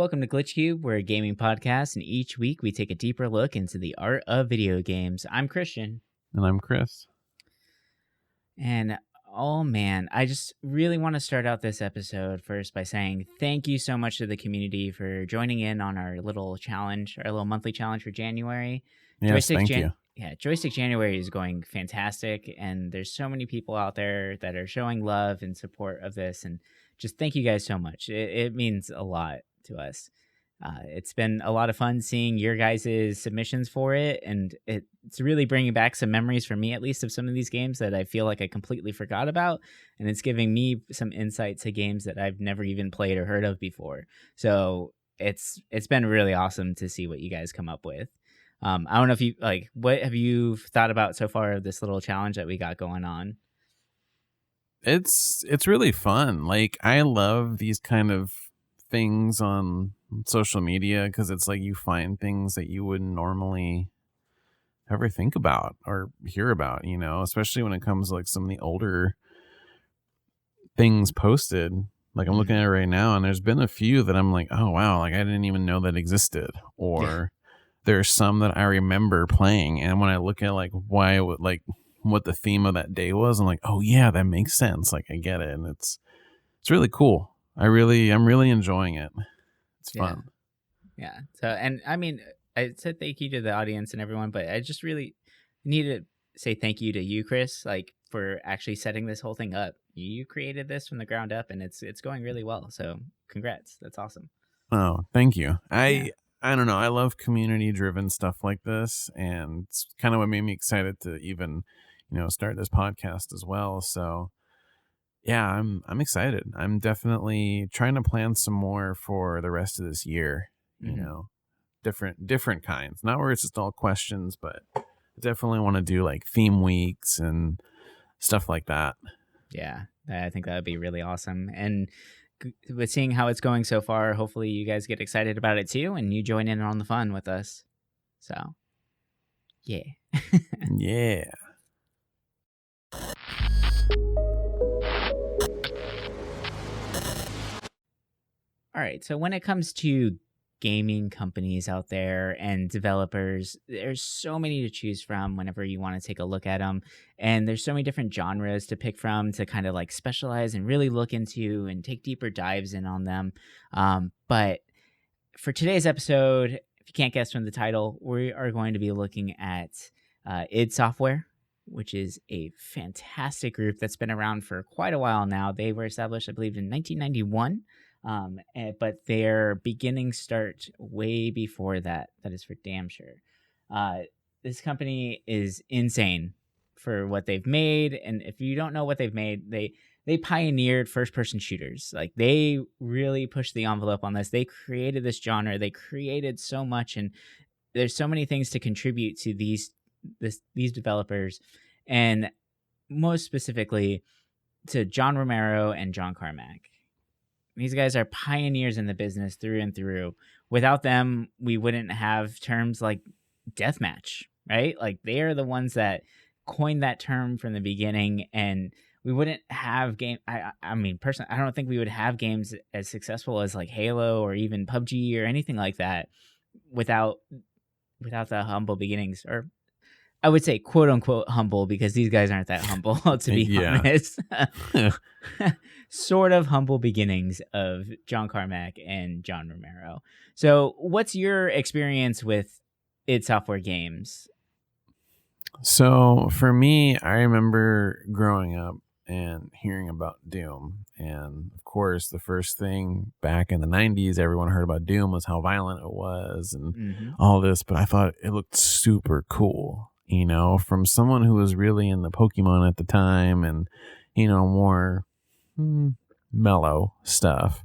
Welcome to Glitch Cube. We're a gaming podcast, and each week we take a deeper look into the art of video games. I'm Christian. And I'm Chris. And oh man, I just really want to start out this episode first by saying thank you so much to the community for joining in on our little challenge, our little monthly challenge for January. Yes, thank you. Yeah, Joystick January is going fantastic, and there's so many people out there that are showing love and support of this, and just thank you guys so much. It means a lot to us. It's been a lot of fun seeing your guys' submissions for it, and it's really bringing back some memories for me, at least, of some of these games that I feel like I completely forgot about, and it's giving me some insight to games that I've never even played or heard of before. So it's been really awesome to see what you guys come up with. I don't know if you what have you thought about so far of this little challenge that we got going on? It's really fun. Like, I love these kind of things on social media because it's like you find things that you wouldn't normally ever think about or hear about, you know, especially when it comes to like some of the older things posted. Like, I'm looking at it right now, and there's been a few that I'm like, oh wow, like I didn't even know that existed. Or there's some that I remember playing, and when I look at like why it would, like what the theme of that day was, I'm like, oh yeah, that makes sense. Like, I get it, and it's really cool. I'm really enjoying it. It's fun. Yeah. So, and I mean, I said thank you to the audience and everyone, but I just really need to say thank you to you, Chris, like for actually setting this whole thing up. You created this from the ground up, and it's going really well. So, congrats. That's awesome. Oh, thank you. I don't know. I love community-driven stuff like this, and it's kind of what made me excited to even, start this podcast as well. So, yeah, I'm excited. I'm definitely trying to plan some more for the rest of this year. Different kinds. Not where it's just all questions, but I definitely want to do like theme weeks and stuff like that. Yeah, I think that would be really awesome. And with seeing how it's going so far, hopefully you guys get excited about it too, and you join in on the fun with us. So, yeah. Yeah. All right. So when it comes to gaming companies out there and developers, there's so many to choose from whenever you want to take a look at them. And there's so many different genres to pick from to kind of like specialize and really look into and take deeper dives in on them. But for today's episode, if you can't guess from the title, we are going to be looking at id Software, which is a fantastic group that's been around for quite a while now. They were established, I believe, in 1991. But their beginnings start way before that. That is for damn sure. This company is insane for what they've made, and if you don't know what they've made, they pioneered first-person shooters. Like, they really pushed the envelope on this. They created this genre. They created so much, and there's so many things to contribute to these developers, and most specifically to John Romero and John Carmack. These guys are pioneers in the business through and through. Without them, we wouldn't have terms like deathmatch, right? Like, they are the ones that coined that term from the beginning, and we wouldn't have I mean, personally, I don't think we would have games as successful as like Halo or even PUBG or anything like that without the humble beginnings, or I would say quote unquote humble, because these guys aren't that humble, to be honest. Sort of humble beginnings of John Carmack and John Romero. So what's your experience with id Software games? So for me, I remember growing up and hearing about Doom. And of course, the first thing back in the 90s, everyone heard about Doom was how violent it was and all this. But I thought it looked super cool, from someone who was really in the Pokemon at the time and, more mellow stuff.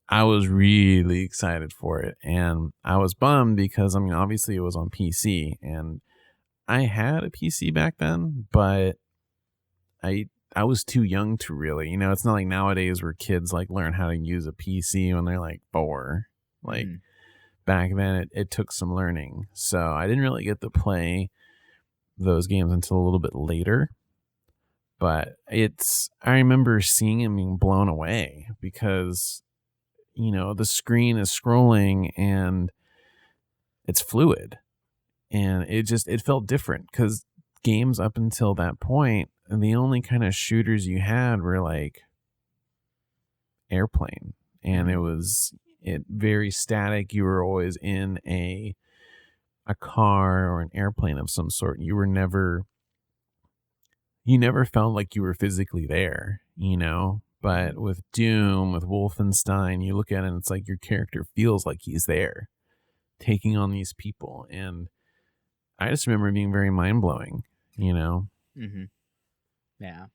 I was really excited for it, and I was bummed because obviously it was on PC, and I had a PC back then, but I was too young to really, it's not like nowadays where kids like learn how to use a PC when they're like 4. Like back then it took some learning, so I didn't really get to play those games until a little bit later. But I remember seeing him being blown away because, the screen is scrolling and it's fluid, and it felt different because games up until that point, and the only kind of shooters you had were like Airplane, and Mhm. it very static. You were always in a car or an airplane of some sort. You never felt like you were physically there. But Mhm. with Doom, with Wolfenstein, you look at it and it's like your character feels like he's there taking on these people. And I just remember it being very mind blowing. Mhm. Yeah.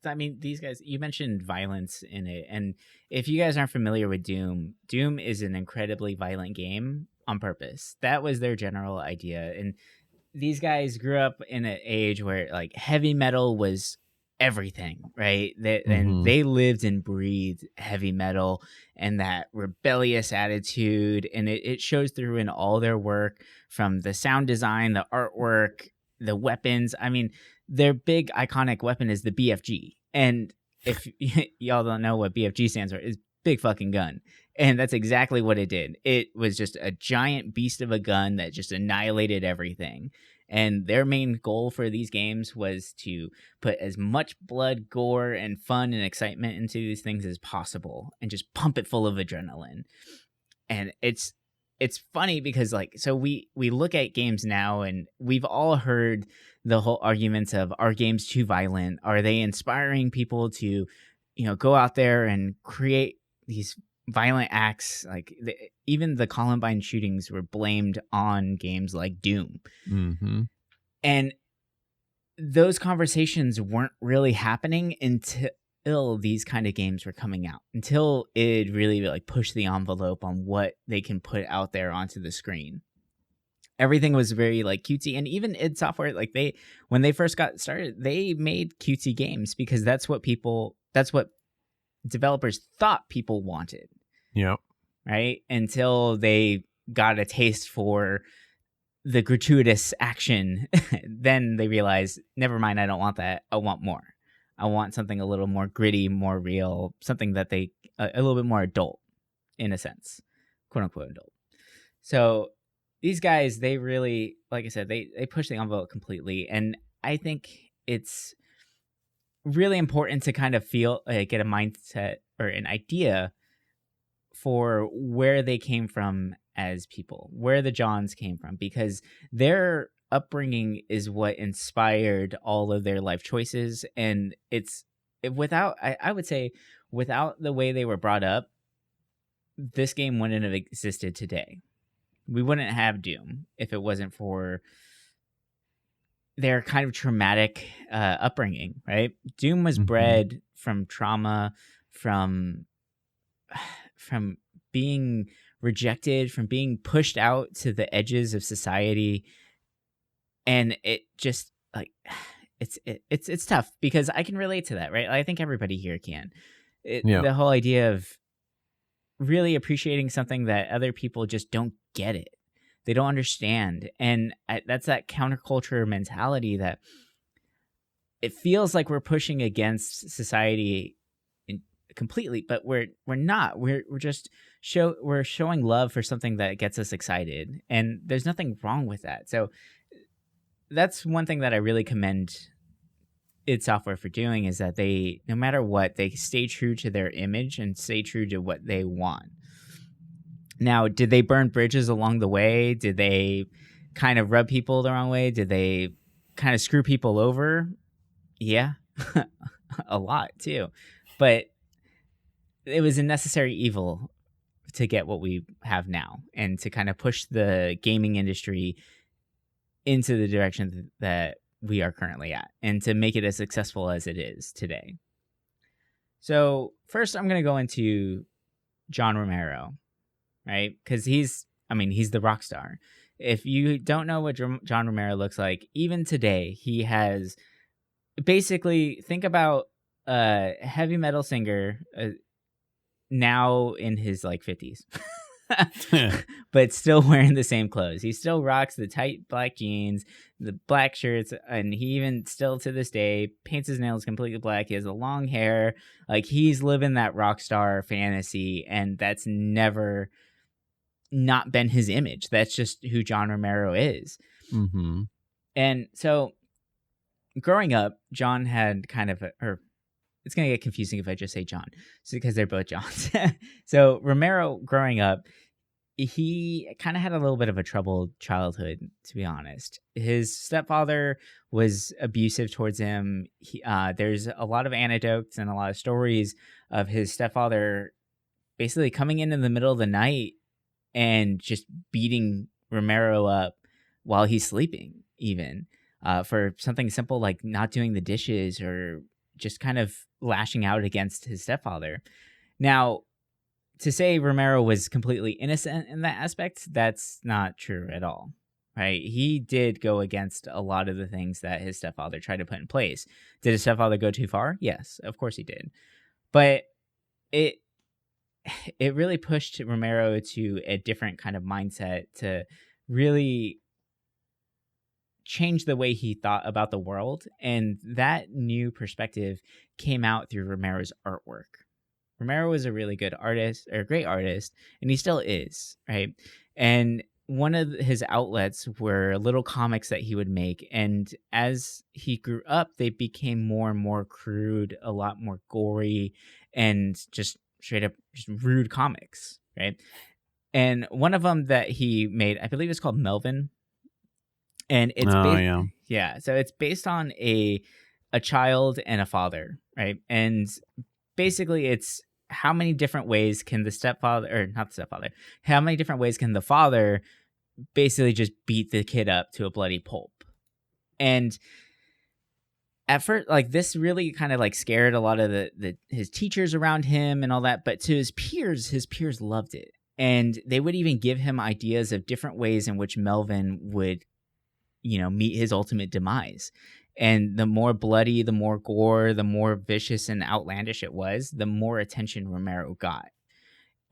I mean, these guys, you mentioned violence in it. And if you guys aren't familiar with Doom, Doom is an incredibly violent game on purpose. That was their general idea. And these guys grew up in an age where like heavy metal was everything, right? And Hmm. they lived and breathed heavy metal and that rebellious attitude. And it shows through in all their work, from the sound design, the artwork, the weapons. I mean, their big iconic weapon is the BFG. And if y'all don't know what BFG stands for, is big fucking gun. And that's exactly what it did. It was just a giant beast of a gun that just annihilated everything. And their main goal for these games was to put as much blood, gore, and fun and excitement into these things as possible and just pump it full of adrenaline. And it's funny because like, so we look at games now and we've all heard the whole arguments of, are games too violent? Are they inspiring people to, go out there and create these violent acts? Like even the Columbine shootings were blamed on games like Doom. Hmm. And those conversations weren't really happening until these kind of games were coming out, until it really like pushed the envelope on what they can put out there onto the screen. Everything was very like cutesy, and even id Software, like when they first got started, they made cutesy games because that's what developers thought people wanted, Yep. right? Until they got a taste for the gratuitous action, then they realize, never mind, I don't want that. I want more. I want something a little more gritty, more real, something that a little bit more adult in a sense, quote unquote adult. So these guys, they really, like I said, they push the envelope completely. And I think it's really important to kind of feel, get a mindset or an idea for where they came from as people, where the Johns came from, because their upbringing is what inspired all of their life choices. And I would say, without the way they were brought up, this game wouldn't have existed today. We wouldn't have Doom if it wasn't for their kind of traumatic upbringing, right? Doom was Hmm. bred from trauma, from from being rejected, from being pushed out to the edges of society. And it just like it's tough because I can relate to that, right? I think everybody here can. Yep. The whole idea of really appreciating something that other people just don't get it. They don't understand. And that's that counterculture mentality that it feels like we're pushing against society completely, but we're not. We're just we're showing love for something that gets us excited, and there's nothing wrong with that. So that's one thing that I really commend id Software for doing, is that they, no matter what, they stay true to their image and stay true to what they want. Now, did they burn bridges along the way? Did they kind of rub people the wrong way? Did they kind of screw people over? Yeah, a lot too. But it was a necessary evil to get what we have now and to kind of push the gaming industry into the direction that we are currently at and to make it as successful as it is today. So, first, I'm going to go into John Romero, right? Because he's the rock star. If you don't know what John Romero looks like, even today, he has basically, think about a heavy metal singer now in his like 50s. but still wearing the same clothes. He still rocks the tight black jeans, the black shirts, and he even still to this day paints his nails completely black. He has the long hair. Like, he's living that rock star fantasy, and that's never not been his image. That's just who John Romero is. Mm-hmm. And so growing up, John had kind of or it's going to get confusing if I just say John, because they're both Johns. So Romero, growing up, he kind of had a little bit of a troubled childhood, to be honest. His stepfather was abusive towards him. There's a lot of anecdotes and a lot of stories of his stepfather basically coming in the middle of the night and just beating Romero up while he's sleeping, even for something simple like not doing the dishes or just kind of lashing out against his stepfather. Now, to say Romero was completely innocent in that aspect, that's not true at all, right? He did go against a lot of the things that his stepfather tried to put in place. Did his stepfather go too far? Yes, of course he did. But it really pushed Romero to a different kind of mindset to really change the way he thought about the world. And that new perspective came out through Romero's artwork. Romero was a really good artist, or a great artist, and he still is, right? And one of his outlets were little comics that he would make. And as he grew up, they became more and more crude, a lot more gory, and just straight up just rude comics, right? And one of them that he made, I believe it's called Melvin. And it's so it's based on a child and a father, right? And basically it's how many different ways can the stepfather, or not the stepfather, how many different ways can the father basically just beat the kid up to a bloody pulp? And at first, like, this really kind of like scared a lot of his teachers around him and all that, but to his peers loved it. And they would even give him ideas of different ways in which Melvin would, meet his ultimate demise. And the more bloody, the more gore, the more vicious and outlandish it was, the more attention Romero got.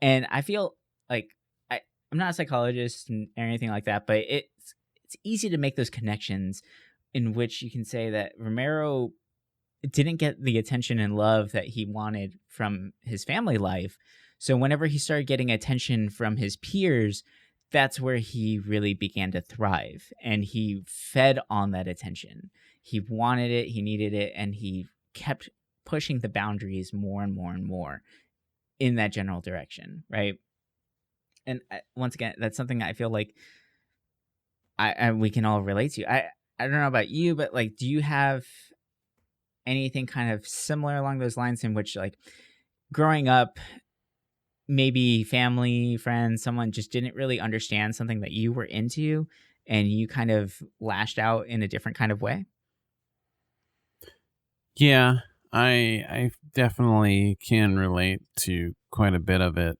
And I feel like I'm not a psychologist or anything like that, but it's easy to make those connections in which you can say that Romero didn't get the attention and love that he wanted from his family life. So whenever he started getting attention from his peers, that's where he really began to thrive. And he fed on that attention. He wanted it, he needed it, and he kept pushing the boundaries more and more and more in that general direction, right? And once again, that's something I feel like we can all relate to. I don't know about you, but like, do you have anything kind of similar along those lines in which, like, growing up, maybe family, friends, someone just didn't really understand something that you were into and you kind of lashed out in a different kind of way? Yeah, I definitely can relate to quite a bit of it.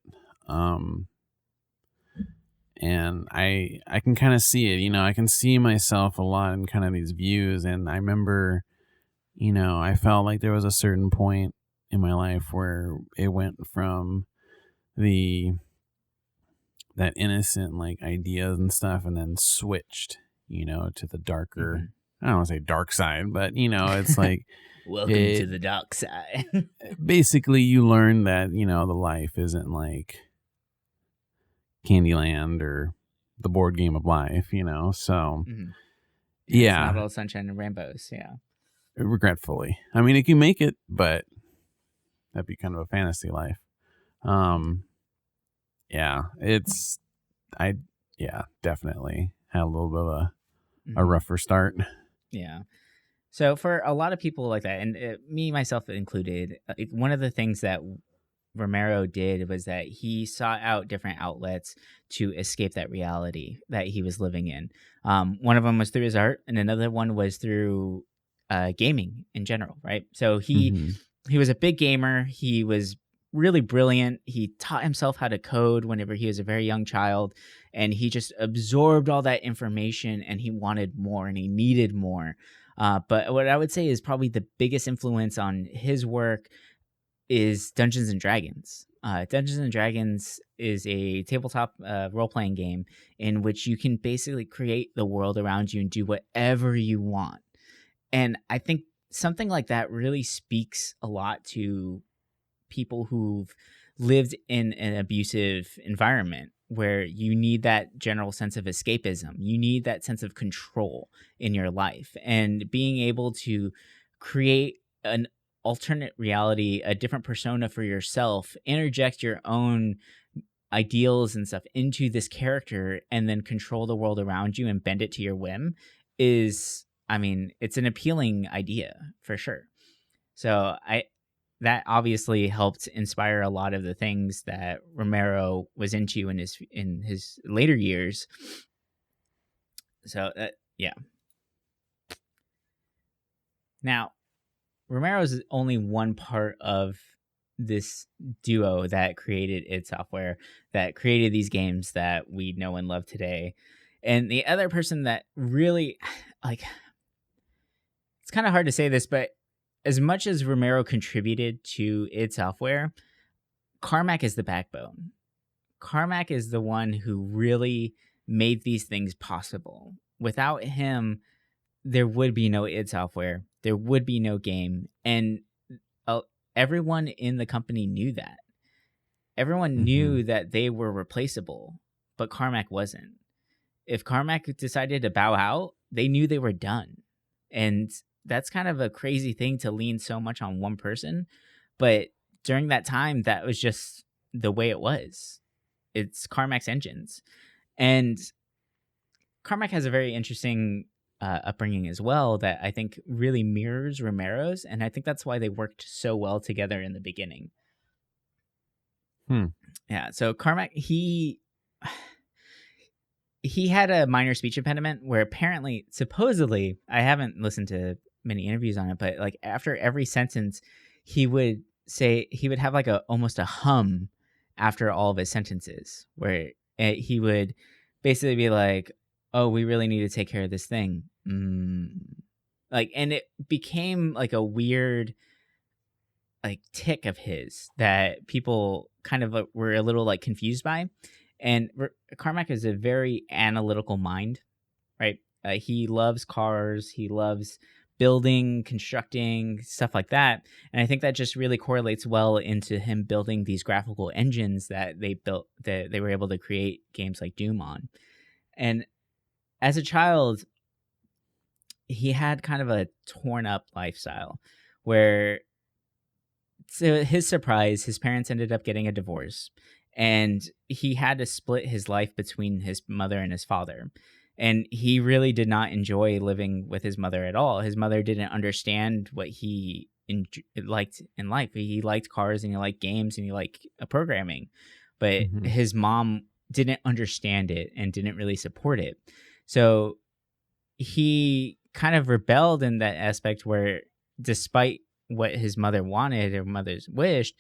And I can kind of see it, I can see myself a lot in kind of these views. And I remember, I felt like there was a certain point in my life where it went from that innocent like ideas and stuff, and then switched, to the darker, Mm-hmm. I don't want to say dark side, but it's like, Welcome to the dark side. basically you learn that, the life isn't like Candyland or the board game of life, so Mm-hmm. yeah, It's not all sunshine and rainbows. Yeah. regretfully. I mean, it can make it, but that'd be kind of a fantasy life. Yeah, definitely had a little bit of a Mm-hmm. rougher start. Yeah. So for a lot of people like that, and me, myself included, one of the things that Romero did was that he sought out different outlets to escape that reality that he was living in. One of them was through his art, and another one was through gaming in general, right? So he was a big gamer. He was really brilliant. He taught himself how to code whenever he was a very young child, and he just absorbed all that information, and he wanted more, and he needed more. But what I would say is probably the biggest influence on his work is Dungeons and Dragons. Dungeons and Dragons is a tabletop role playing game in which you can basically create the world around you and do whatever you want. And I think something like that really speaks a lot to people who've lived in an abusive environment where you need that general sense of escapism. You need that sense of control in your life, and being able to create an alternate reality, a different persona for yourself, interject your own ideals and stuff into this character and then control the world around you and bend it to your whim is, I mean, it's an appealing idea for sure. So that obviously helped inspire a lot of the things that Romero was into in his later years. So yeah. Now, Romero's only one part of this duo that created id Software, that created these games that we know and love today. And the other person that really, like, it's kind of hard to say this, but as much as Romero contributed to id Software, Carmack is the backbone. Carmack is the one who really made these things possible. Without him, there would be no id Software. There would be no game. And everyone in the company knew that. Everyone knew that they were replaceable, but Carmack wasn't. If Carmack decided to bow out, they knew they were done. And that's kind of a crazy thing to lean so much on one person. But during that time, that was just the way it was. It's Carmack's engines. And Carmack has a very interesting upbringing as well that I think really mirrors Romero's. And I think that's why they worked so well together in the beginning. Yeah. So Carmack, he had a minor speech impediment where apparently, supposedly, I haven't listened to many interviews on it, but like after every sentence, he would have like almost a hum after all of his sentences, where he would basically be like, "Oh, we really need to take care of this thing." Like, and it became like a weird like tick of his that people kind of were a little like confused by. And Carmack is a very analytical mind, right? He loves cars. He loves building, constructing, stuff like that. And I think that just really correlates well into him building these graphical engines that they built, that they were able to create games like Doom on. And as a child, he had kind of a torn up lifestyle where, to his surprise, his parents ended up getting a divorce, and he had to split his life between his mother and his father. And he really did not enjoy living with his mother at all. His mother didn't understand what he liked in life. He liked cars and he liked games and he liked programming, but his mom didn't understand it and didn't really support it. So he kind of rebelled in that aspect where, despite what his mother wanted or mother's wished,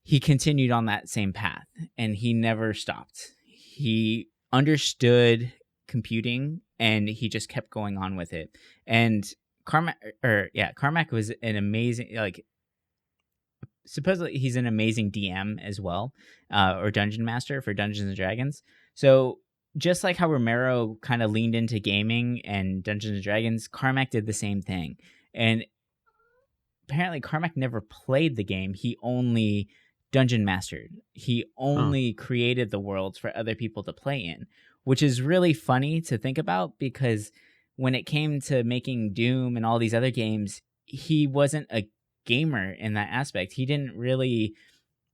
he continued on that same path and he never stopped. He understood computing and he just kept going on with it. And Carmack was an amazing, like, supposedly he's an amazing DM as well, or dungeon master for Dungeons and Dragons. So just like how Romero kind of leaned into gaming and Dungeons and Dragons, Carmack did the same thing. And apparently Carmack never played the game. He only dungeon mastered. He only created the worlds for other people to play in, which is really funny to think about, because when it came to making Doom and all these other games, he wasn't a gamer in that aspect. He didn't really,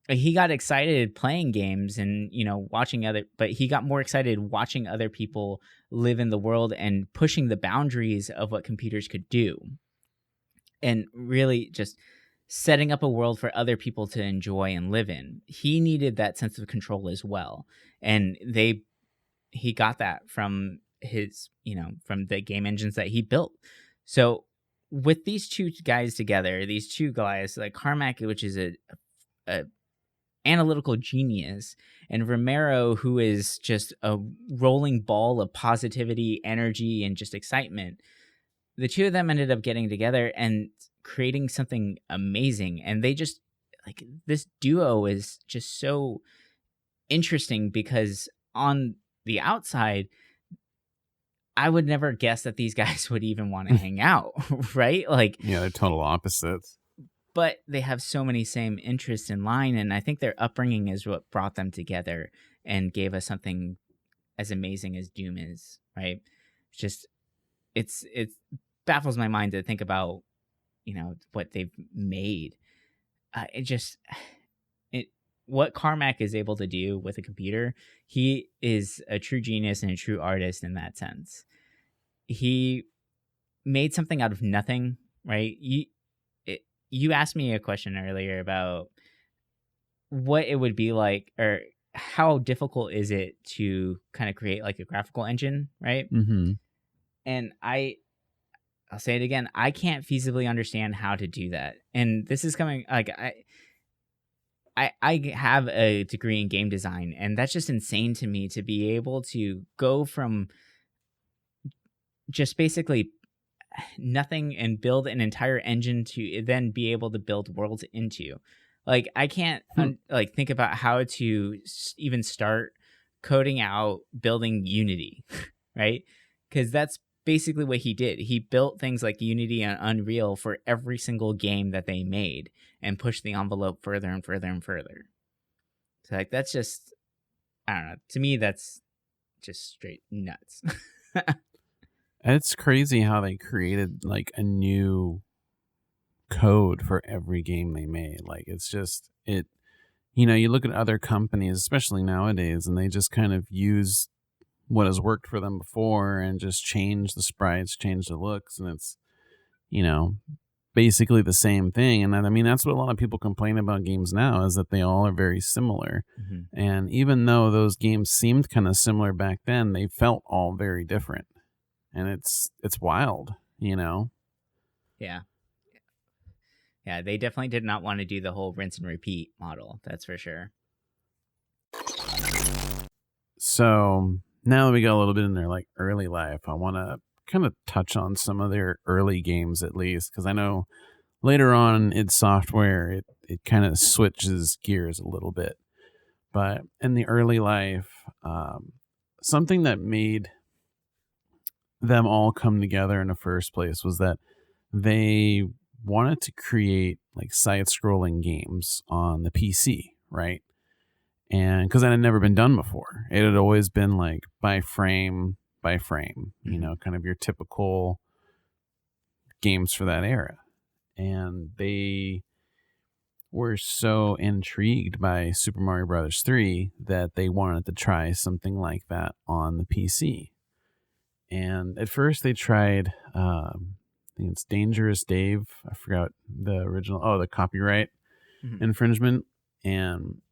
he got excited playing games and, you know, but he got more excited watching other people live in the world and pushing the boundaries of what computers could do. And really just setting up a world for other people to enjoy and live in. He needed that sense of control as well. And he got that from from the game engines that he built. So with these two guys together, these two guys, like Carmack, which is a analytical genius, and Romero, who is just a rolling ball of positivity, energy, and just excitement, the two of them ended up getting together and creating something amazing. And they just, like this duo is just so interesting because on the outside, I would never guess that these guys would even want to hang out, right? Like, Yeah, they're total opposites. but they have so many same interests in line, and I think their upbringing is what brought them together and gave us something as amazing as Doom is, right? Just it baffles my mind to think about, what they've made. It just it what Carmack is able to do with a computer, he is a true genius and a true artist in that sense. He made something out of nothing, right? You asked me a question earlier about what it would be like, or how difficult is it to kind of create like a graphical engine, right? Mm-hmm. And I'll say it again, I can't feasibly understand how to do that. And this is coming like I have a degree in game design, and that's just insane to me to be able to go from just basically nothing and build an entire engine to then be able to build worlds into. Like I can't like think about how to even start coding out building Unity, right? Because that's basically what he did. He built things like Unity and Unreal for every single game that they made and pushed the envelope further and further and further. So like that's just, I don't know. To me, that's just straight nuts. It's crazy how they created like a new code for every game they made. Like it's just you look at other companies, especially nowadays, and they just kind of use what has worked for them before and just change the sprites, change the looks, and it's basically the same thing. And I mean that's what a lot of people complain about games now, is that they all are very similar. Mm-hmm. And even though those games seemed kind of similar back then, they felt all very different. And it's wild. Yeah. Yeah, they definitely did not want to do the whole rinse and repeat model. That's for sure. So now that we got a little bit in their like early life, I want to kind of touch on some of their early games at least, because I know later on id Software, it kind of switches gears a little bit. But in the early life, something that made them all come together in the first place was that they wanted to create like side-scrolling games on the PC, right? And because that had never been done before, it had always been like by frame by frame, kind of your typical games for that era. And they were so intrigued by Super Mario Brothers 3 that they wanted to try something like that on the PC. And at first they tried, I think it's Dangerous Dave. I forgot the original. Oh, the copyright infringement. And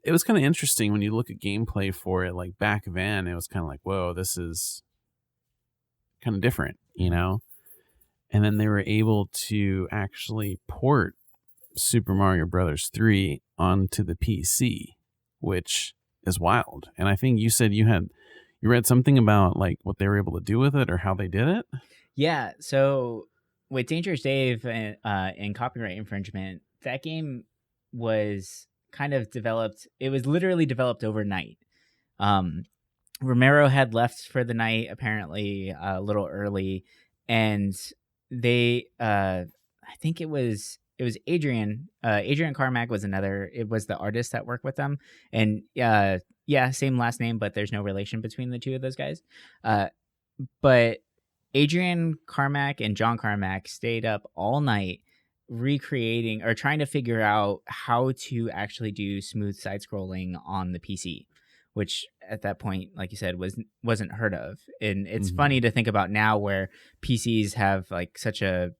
it was kind of interesting when you look at gameplay for it. Like back then, it was kind of like, whoa, this is kind of different, And then they were able to actually port Super Mario Brothers 3 onto the PC, which is wild. And I think you said you read something about like what they were able to do with it or how they did it. Yeah. So with Dangerous Dave and copyright infringement, that game was kind of developed. It was literally developed overnight. Romero had left for the night, apparently a little early, and they, I think it was Adrian. Adrian Carmack was another. It was the artist that worked with them, and yeah, same last name, but there's no relation between the two of those guys. But Adrian Carmack and John Carmack stayed up all night recreating or trying to figure out how to actually do smooth side scrolling on the PC, which at that point, like you said, wasn't heard of. And it's funny to think about now where PCs have like such a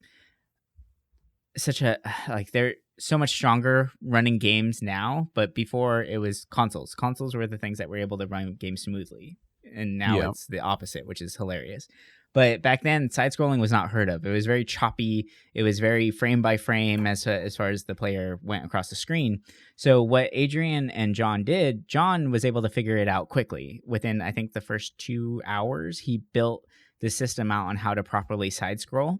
like they're so much stronger running games now, but before it was consoles. Consoles were the things that were able to run games smoothly, and now it's the opposite, which is hilarious. But back then, side scrolling was not heard of. It was very choppy. It was very frame by frame as far as the player went across the screen. So what Adrian and John did, John was able to figure it out quickly. Within, I think, the first 2 hours, he built the system out on how to properly side scroll.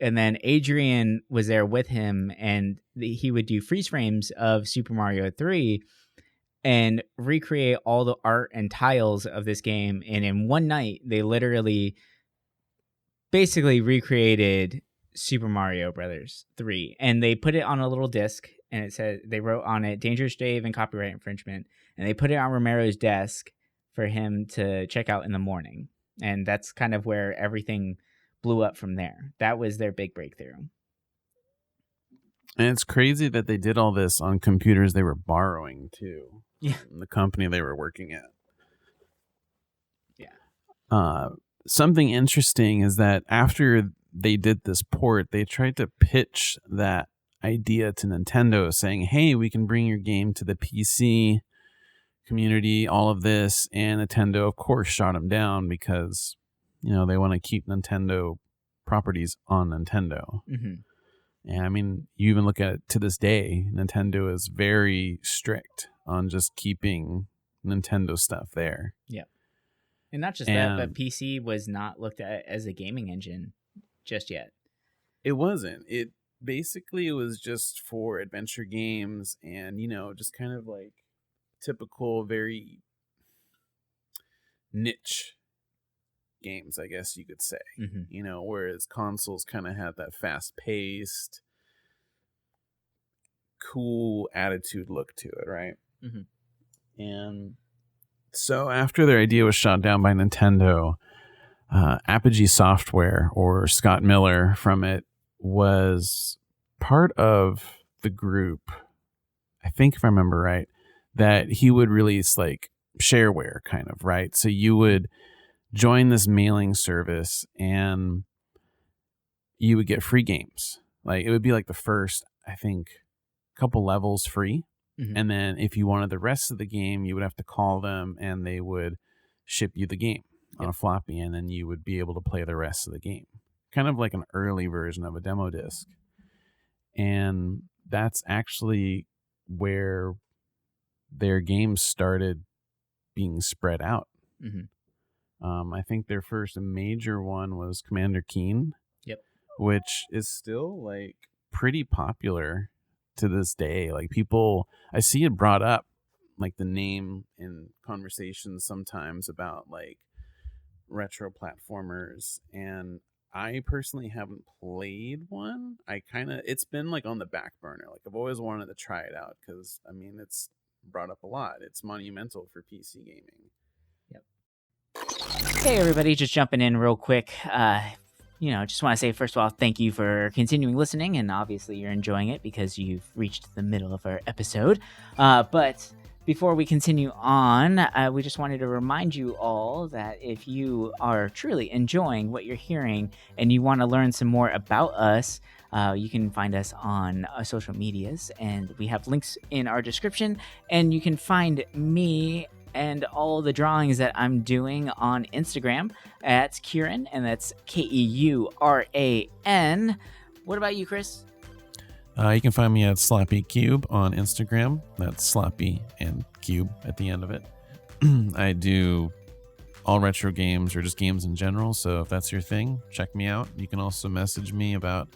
And then Adrian was there with him, and he would do freeze frames of Super Mario 3 and recreate all the art and tiles of this game. And in one night, they literally basically recreated Super Mario Brothers 3. And they put it on a little disc, and it said they wrote on it Dangerous Dave and copyright infringement. And they put it on Romero's desk for him to check out in the morning. And that's kind of where everything blew up from there. That was their big breakthrough. And it's crazy that they did all this on computers they were borrowing too. Yeah. The company they were working at. Yeah. Something interesting is that after they did this port, they tried to pitch that idea to Nintendo saying, hey, we can bring your game to the PC community, all of this. And Nintendo, of course, shot them down because, they want to keep Nintendo properties on Nintendo. Mm-hmm. And I mean, you even look at it to this day, Nintendo is very strict on just keeping Nintendo stuff there. Yeah. And not just that, but PC was not looked at as a gaming engine just yet. It wasn't. It basically was just for adventure games and, just kind of like typical, very niche games, I guess you could say. Mm-hmm. Whereas consoles kind of had that fast-paced, cool attitude look to it, right? Mm-hmm. And so after their idea was shot down by Nintendo, Apogee Software, or Scott Miller from it, was part of the group, I think if I remember right, that he would release like shareware kind of, right? So you would join this mailing service and you would get free games. Like it would be like the first, I think, couple levels free. Mm-hmm. And then if you wanted the rest of the game, you would have to call them and they would ship you the game on a floppy, and then you would be able to play the rest of the game. Kind of like an early version of a demo disc. And that's actually where their games started being spread out. Mm-hmm. I think their first major one was Commander Keen. Yep. Which is still like pretty popular to this day. Like people, I see it brought up, like the name in conversations sometimes about like retro platformers, and I personally haven't played one. It's been like on the back burner. Like I've always wanted to try it out because I mean it's brought up a lot. It's monumental for PC gaming. Yep. Hey everybody, just jumping in real quick. Just want to say, first of all, thank you for continuing listening, and obviously you're enjoying it because you've reached the middle of our episode. But before we continue on, we just wanted to remind you all that if you are truly enjoying what you're hearing and you want to learn some more about us, you can find us on social medias, and we have links in our description, and you can find me and all the drawings that I'm doing on Instagram at Kieran, and that's Keuran. What about you, Chris? You can find me at Sloppy Cube on Instagram. That's Sloppy and Cube at the end of it. I do all retro games or just games in general, so if that's your thing, check me out. You can also message me about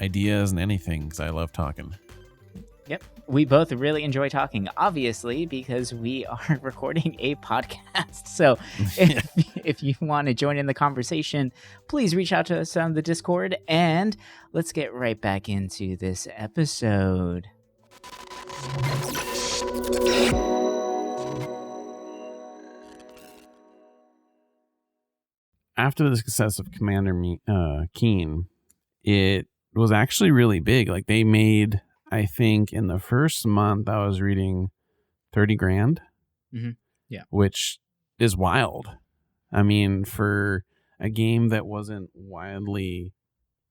ideas and anything because I love talking. Yep. We both really enjoy talking, obviously, because we are recording a podcast. So if you want to join in the conversation, please reach out to us on the Discord, and let's get right back into this episode. After the success of Commander Keen, it was actually really big. Like they made, I think in the first month I was reading 30 grand, yeah, which is wild. I mean, for a game that wasn't widely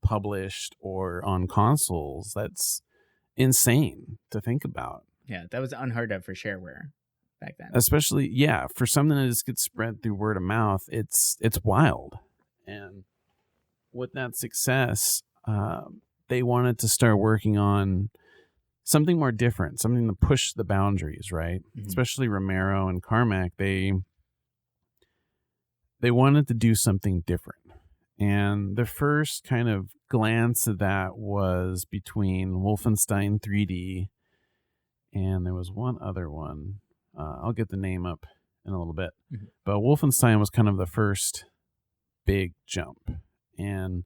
published or on consoles, that's insane to think about. Yeah, that was unheard of for shareware back then. Especially, yeah, for something that just gets spread through word of mouth, it's wild. And with that success, they wanted to start working on something more different, something to push the boundaries, right? Mm-hmm. Especially Romero and Carmack, they wanted to do something different. And the first kind of glance at that was between Wolfenstein 3D and there was one other one. I'll get the name up in a little bit. Mhm. But Wolfenstein was kind of the first big jump. And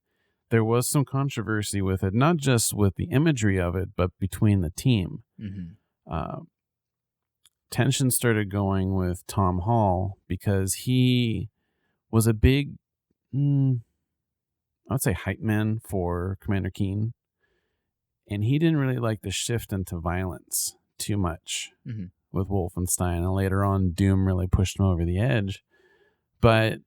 there was some controversy with it, not just with the imagery of it, but between the team. Mhm. Uh, Tension started going with Tom Hall because he was a big, I would say, hype man for Commander Keen. And he didn't really like the shift into violence too much Mhm. with Wolfenstein. And later on, Doom really pushed him over the edge. But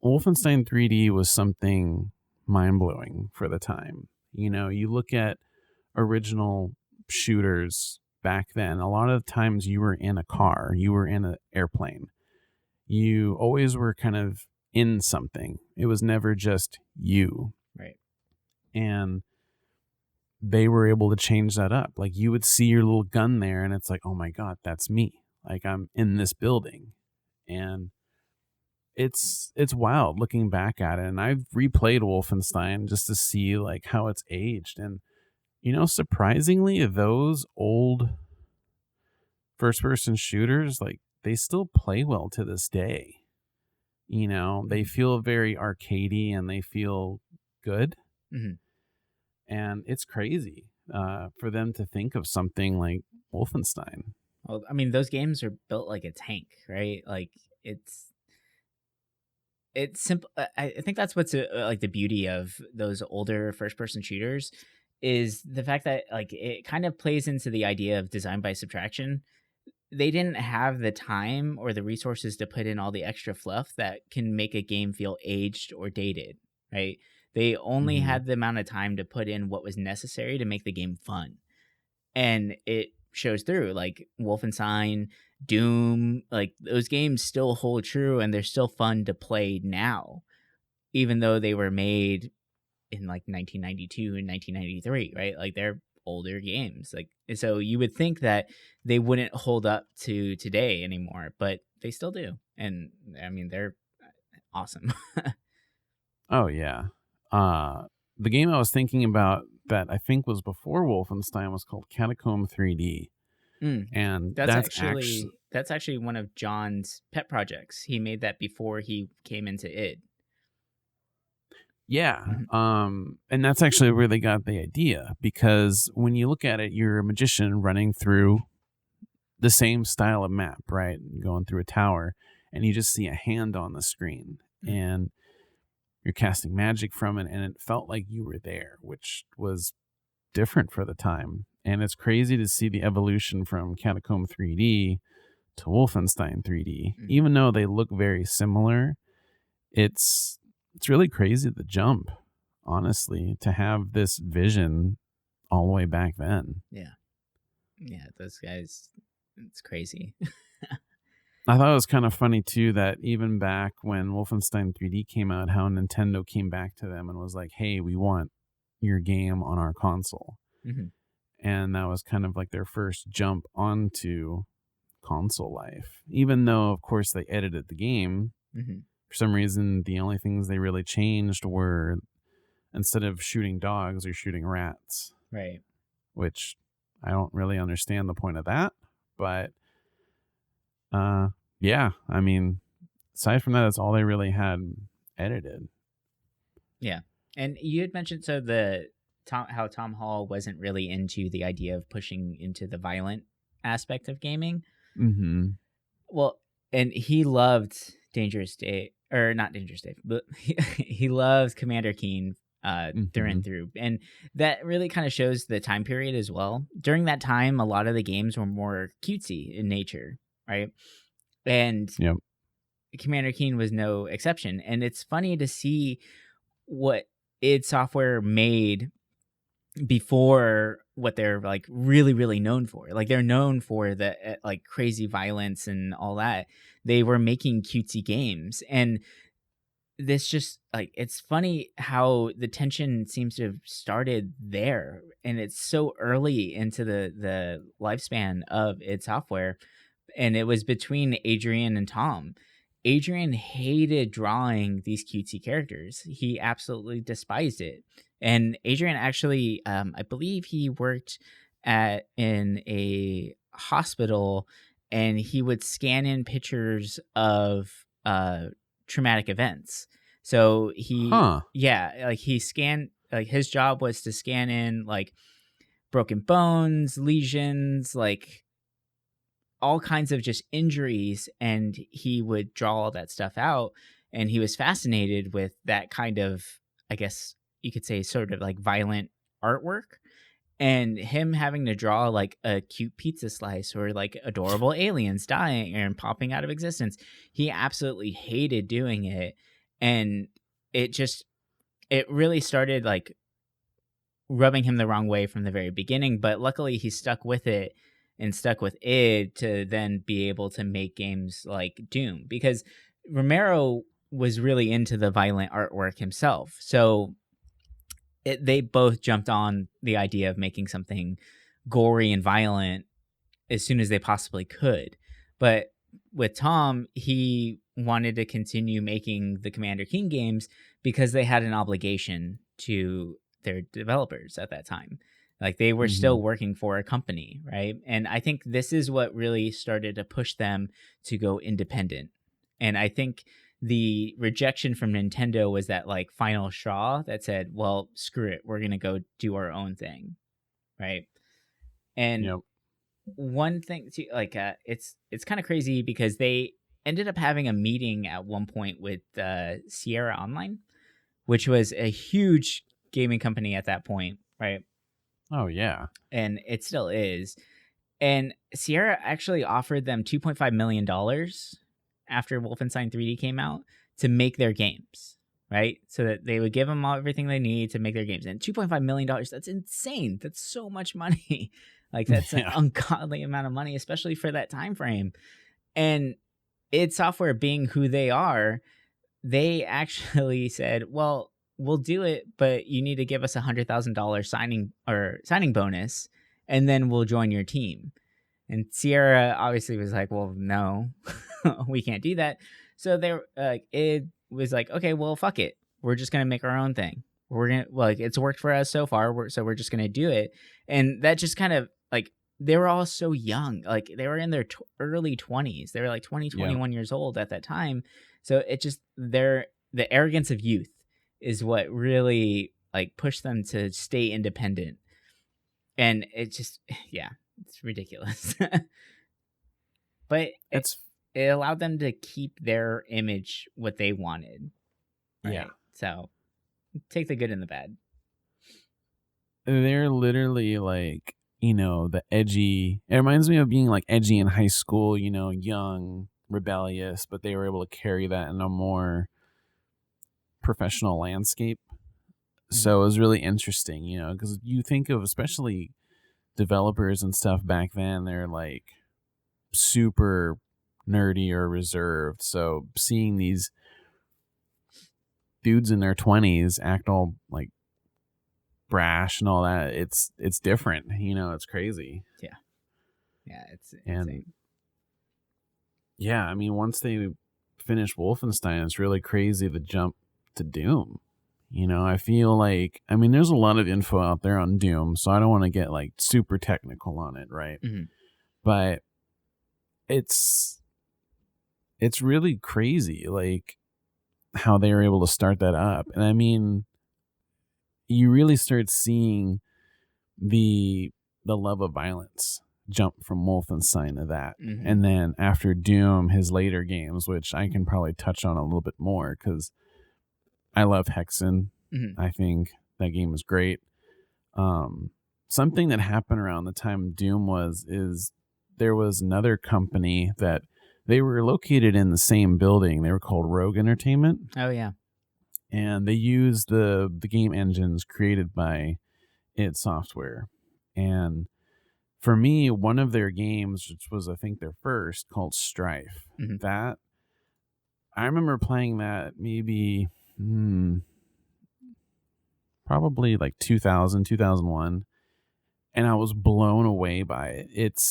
Wolfenstein 3D was something mind blowing for the time. You know, you look at original shooters back then, a lot of times you were in a car, you were in an airplane. You always were kind of in something. It was never just you. Right. And they were able to change that up. Like you would see your little gun there and it's like, oh my God, that's me. Like I'm in this building. And it's wild looking back at it. And I've replayed Wolfenstein just to see like how it's aged. And you know, surprisingly, those old first person shooters, like they still play well to this day. You know, they feel very arcadey and they feel good. Mhm. And it's crazy for them to think of something like Wolfenstein. Well, I mean, those games are built like a tank, right? Like it's simple. I think that's what's like the beauty of those older first person shooters is the fact that like it kind of plays into the idea of design by subtraction. They didn't have the time or the resources to put in all the extra fluff that can make a game feel aged or dated, right? They only Mm-hmm. had the amount of time to put in what was necessary to make the game fun. And it shows through like Wolfenstein, Doom, like those games still hold true and they're still fun to play now, even though they were made in like 1992 and 1993, right? Like they're older games. Like so you would think that they wouldn't hold up to today anymore, but they still do. And I mean they're awesome. Oh yeah. The game I was thinking about that I think was before Wolfenstein was called Catacomb 3D. Mm. And That's that's actually actually one of John's pet projects. He made that before he came into id. yeah. Mhm. And that's actually where they got the idea because when you look at it, you're a magician running through the same style of map, right? Going through a tower and you just see a hand on the screen Mhm. and you're casting magic from it and it felt like you were there, which was different for the time. And it's crazy to see the evolution from Catacomb 3D to Wolfenstein 3D. Mhm. Even though they look very similar, it's really crazy the jump, honestly, to have this vision all the way back then. Yeah. Yeah, those guys it's crazy. I thought it was kind of funny too that even back when Wolfenstein 3D came out, how Nintendo came back to them and was like, "Hey, we want your game on our console." Mhm. And that was kind of like their first jump onto console life. Even though, of course, they edited the game, Mhm. for some reason, the only things they really changed were instead of shooting dogs, you're shooting rats, Right. which I don't really understand the point of that. But yeah, I mean, aside from that, that's all they really had edited. Yeah. And you had mentioned so the how Tom Hall wasn't really into the idea of pushing into the violent aspect of gaming. Mm-hmm. Well, and he loved Dangerous Day or not Dangerous Day, but he loves Commander Keen through Mm-hmm. and through. And that really kind of shows the time period as well. During that time, a lot of the games were more cutesy in nature, right? And Yep. Commander Keen was no exception. And it's funny to see what id Software made before what they're like really known for. Like they're known for the like crazy violence and all that. They were making cutesy games, and this just like it's funny how the tension seems to have started there, and it's so early into the lifespan of id Software, and it was between Adrian and Tom. Adrian hated drawing these cutesy characters. He absolutely despised it. And Adrian actually, I believe he worked in a hospital, and he would scan in pictures of traumatic events. So Huh. he scanned, like his job was to scan in like broken bones, lesions, like all kinds of just injuries, and he would draw all that stuff out. And he was fascinated with that kind of, I guess you could say, sort of like violent artwork. And him having to draw like a cute pizza slice or like adorable aliens dying and popping out of existence, he absolutely hated doing it. And it just, it really started like rubbing him the wrong way from the very beginning, but luckily he stuck with it and stuck with id to then be able to make games like Doom, because Romero was really into the violent artwork himself. So they both jumped on the idea of making something gory and violent as soon as they possibly could. But with Tom, he wanted to continue making the Commander King games because they had an obligation to their developers at that time. Like they were Mm-hmm. still working for a company, right? And I think this is what really started to push them to go independent. And I think the rejection from Nintendo was that like final straw that said, well, screw it, we're going to go do our own thing, right? And Yep. one thing to like it's kind of crazy because they ended up having a meeting at one point with Sierra Online, which was a huge gaming company at that point, right? Oh yeah. And it still is. And Sierra actually offered them $2.5 million after Wolfenstein 3D came out to make their games, right? So that they would give them everything they need to make their games. And $2.5 million, that's insane. That's so much money. Like that's an Yeah. ungodly amount of money, especially for that time frame. And id Software being who they are, they actually said, well, we'll do it, but you need to give us $100,000 signing bonus, and then we'll join your team. And Sierra obviously was like, well, no, we can't do that. So it was like, okay, well, fuck it. We're just going to make our own thing. We're going to, like, it's worked for us so far. So we're just going to do it. And that just kind of like, they were all so young. Like they were in their early 20s. They were like 20, 21 years old at that time. So it just, the arrogance of youth is what really like pushed them to stay independent. And it just, yeah, it's ridiculous. But it allowed them to keep their image what they wanted. Right? Yeah. So take the good and the bad. They're literally like, the edgy. It reminds me of being like edgy in high school, young, rebellious, but they were able to carry that in a more professional landscape. So it was really interesting, because you think of especially developers and stuff back then, they're like super nerdy or reserved. So seeing these dudes in their 20s act all like brash and all that, it's different, it's crazy. Yeah, it's and insane. Yeah, I mean, once they finish Wolfenstein, it's really crazy the jump to Doom. I feel like, there's a lot of info out there on Doom, so I don't want to get like super technical on it, right? Mm-hmm. But it's really crazy, like how they were able to start that up. And you really start seeing the love of violence jump from Wolfenstein to that. Mm-hmm. And then after Doom, his later games, which I can probably touch on a little bit more because I love Hexen. Mm-hmm. I think that game is great. Something that happened around the time Doom is there was another company that they were located in the same building. They were called Rogue Entertainment. Oh yeah. And they used the game engines created by id Software. And for me, one of their games, which was I think their first, called Strife, Mm-hmm. that I remember playing that maybe probably like 2000, 2001, and I was blown away by it.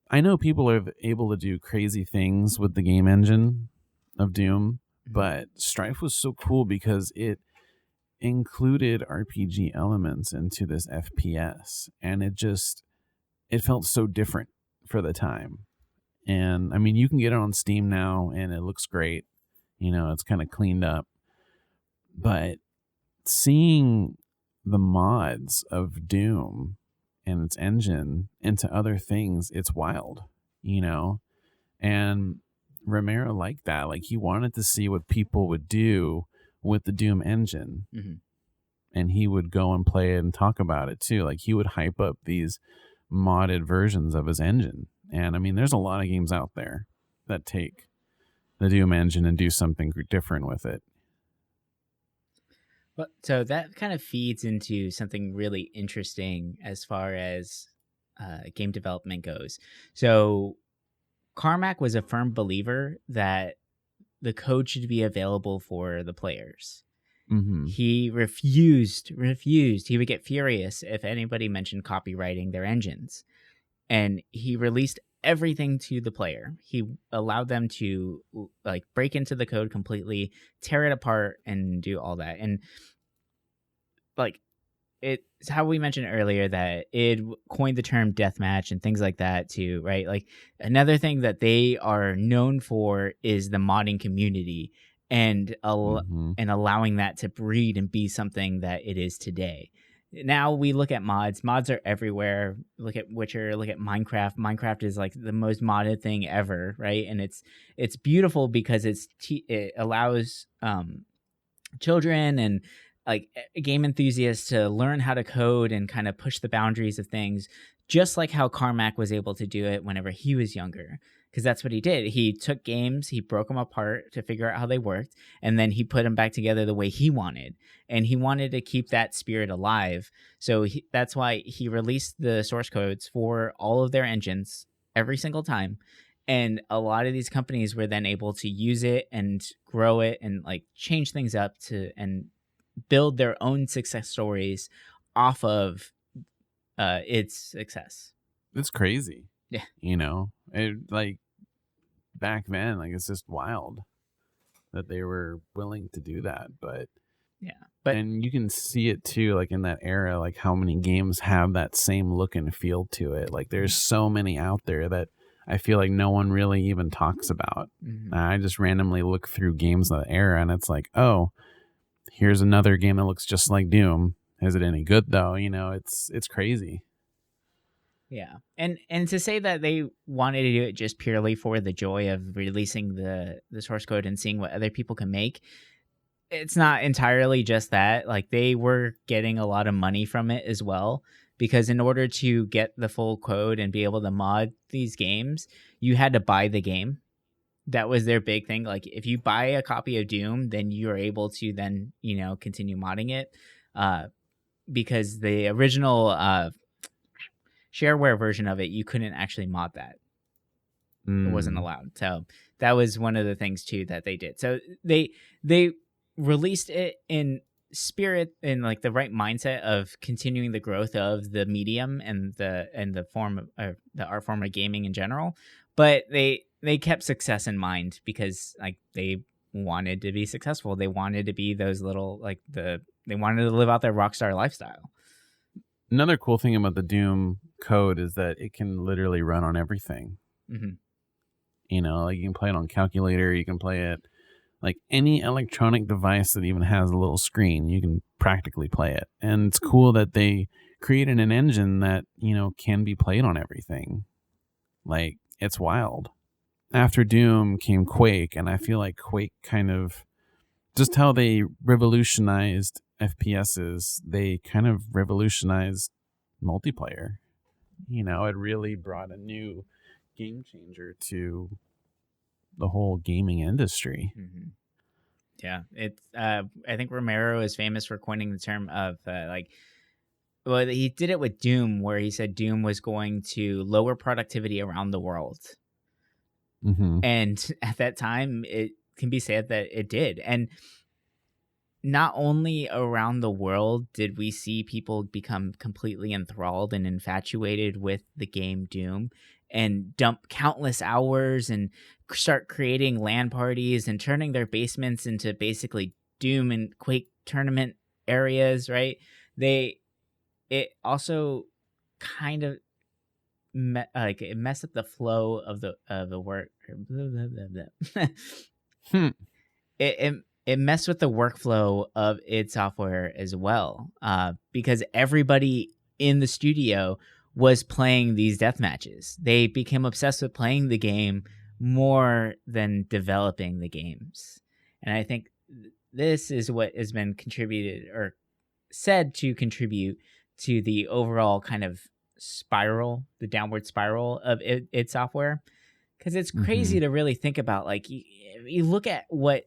I know people are able to do crazy things with the game engine of Doom, Mhm. but Strife was so cool because it included RPG elements into this FPS, and it felt so different for the time. And I mean, you can get it on Steam now, and it looks great. It's kind of cleaned up, but seeing the mods of Doom and its engine into other things, it's wild, you know? And Romero liked that. Like, he wanted to see what people would do with the Doom engine, Mhm. and he would go and play it and talk about it too. Like, he would hype up these modded versions of his engine. And I mean, there's a lot of games out there that take the Doom engine and do something different with it. Well, so that kind of feeds into something really interesting as far as game development goes. So Carmack was a firm believer that the code should be available for the players. Mm-hmm. He refused. He would get furious if anybody mentioned copywriting their engines. And he released everything to the player. He allowed them to like break into the code completely, tear it apart, and do all that. And like it's how we mentioned earlier that it coined the term deathmatch and things like that too, right? Like another thing that they are known for is the modding community and Mm-hmm. and allowing that to breed and be something that it is today. Now we look at mods. Mods are everywhere. Look at Witcher. Look at Minecraft. Minecraft is like the most modded thing ever, right? And it's beautiful because it allows children and like game enthusiasts to learn how to code and kind of push the boundaries of things, just like how Carmack was able to do it whenever he was younger. Because that's what he did. He took games, he broke them apart to figure out how they worked, and then he put them back together the way he wanted. And he wanted to keep that spirit alive. So that's why he released the source codes for all of their engines every single time. And a lot of these companies were then able to use it and grow it and like change things up to and build their own success stories off of its success. It's crazy. Yeah. It like back then, like it's just wild that they were willing to do that. But Yeah. But and you can see it too, like in that era, like how many games have that same look and feel to it. Like there's so many out there that I feel like no one really even talks about. mhm. I just randomly look through games of that era, and it's like, oh, here's another game that looks just like Doom. Is it any good though? It's crazy. Yeah. And to say that they wanted to do it just purely for the joy of releasing the source code and seeing what other people can make, it's not entirely just that. Like they were getting a lot of money from it as well, because in order to get the full code and be able to mod these games, you had to buy the game. That was their big thing. Like if you buy a copy of Doom, then you're able to then, continue modding it. Because the original shareware version of it, you couldn't actually mod that. It wasn't Mm. allowed. So that was one of the things too that they did. So they released it in spirit, in like the right mindset of continuing the growth of the medium and the form of the art form of gaming in general. But they kept success in mind because like they wanted to be successful. They wanted to be those little they wanted to live out their rock star lifestyle. Another cool thing about the Doom code is that it can literally run on everything. Mm-hmm. Like you can play it on calculator, you can play it like any electronic device that even has a little screen, you can practically play it. And it's cool that they created an engine that, can be played on everything. Like, it's wild. After Doom came Quake, and I feel like Quake kind of just how they revolutionized FPSs, they kind of revolutionized multiplayer. It really brought a new game changer to the whole gaming industry. Mm-hmm. Yeah, it's. I think Romero is famous for coining the term of well, he did it with Doom, where he said Doom was going to lower productivity around the world, Mm-hmm. and at that time, it can be said that it did. And not only around the world did we see people become completely enthralled and infatuated with the game Doom, and dump countless hours and start creating LAN parties and turning their basements into basically Doom and Quake tournament areas, right? It also kind of it messed up the flow of the work. Hmm. It messed with the workflow of id Software as well, because everybody in the studio was playing these death matches. They became obsessed with playing the game more than developing the games, and I think this is what has been contributed or said to contribute to the overall kind of spiral, the downward spiral of id Software. Because it's Mm-hmm. crazy to really think about. Like you look at what,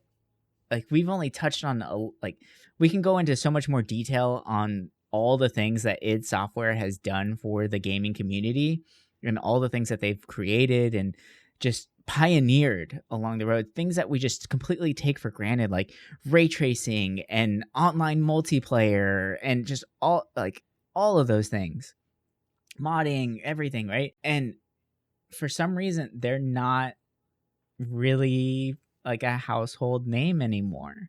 like, we've only touched on like, we can go into so much more detail on all the things that id Software has done for the gaming community and all the things that they've created and just pioneered along the road, things that we just completely take for granted, like ray tracing and online multiplayer and just all of those things, modding, everything, right? And for some reason they're not really like a household name anymore.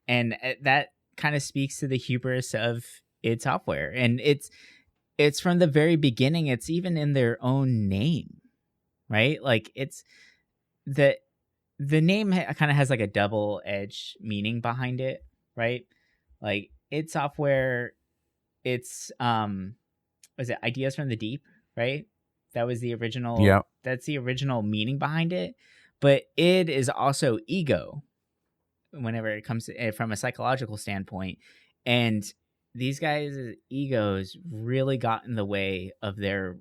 And that kind of speaks to the hubris of id Software. And it's from the very beginning, it's even in their own name, right? Like it's the name kind of has like a double-edged meaning behind it, right? Like id Software, it's was it Ideas from the Deep, right? That was the original, Yeah. that's the original meaning behind it. But id is also ego whenever it comes to, from a psychological standpoint. And these guys' egos really got in the way of their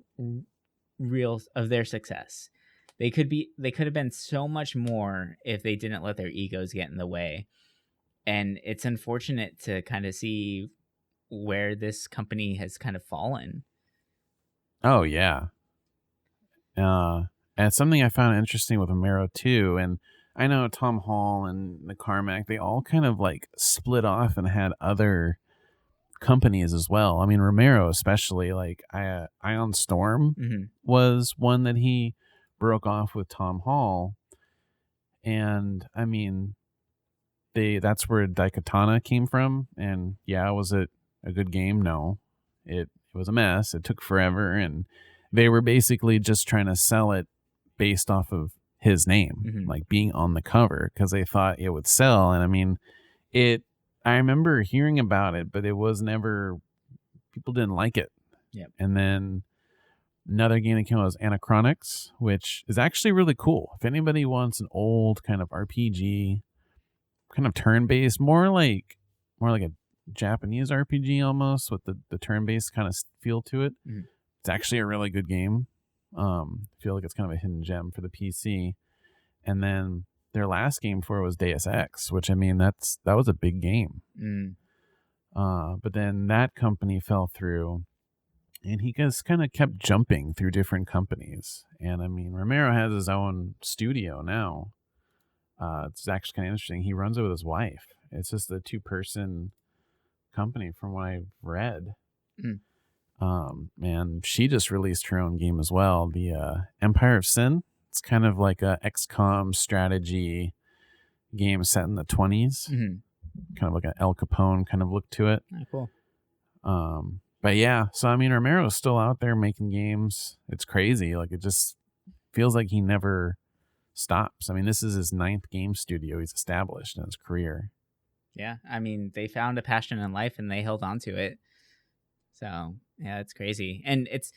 success. They could have been so much more if they didn't let their egos get in the way. And it's unfortunate to kind of see where this company has kind of fallen. Oh yeah. And it's something I found interesting with Romero too. And I know Tom Hall and the Carmack, they all kind of like split off and had other companies as well. I mean, Romero especially, like Ion Storm Mm-hmm. was one that he broke off with Tom Hall. And I mean, that's where Daikatana came from. And yeah, was it a good game? No. It was a mess. It took forever, and they were basically just trying to sell it based off of his name, Mm-hmm. like being on the cover, because they thought it would sell. And I mean, I remember hearing about it, but it was never, people didn't like it. Yep. And then another game that came out was Anachronics, which is actually really cool. If anybody wants an old kind of RPG, kind of turn-based, more like a Japanese RPG almost, with the turn-based kind of feel to it. Mm-hmm. It's actually a really good game. I feel like it's kind of a hidden gem for the PC. And then their last game for it was Deus Ex, which I mean that was a big game. Mm. But then that company fell through, and he just kind of kept jumping through different companies. And I mean, Romero has his own studio now. It's actually kind of interesting. He runs it with his wife. It's just a 2-person company from what I've read. Mm. And she just released her own game as well, the Empire of Sin. It's kind of like a XCOM strategy game set in the 20s. Mm-hmm. Kind of like an El Capone kind of look to it. Oh, cool. But yeah, so I mean, Romero's still out there making games. It's crazy. Like, it just feels like he never stops. I mean, this is his 9th game studio he's established in his career. Yeah, I mean, they found a passion in life and they held on to it. So yeah, it's crazy. And it's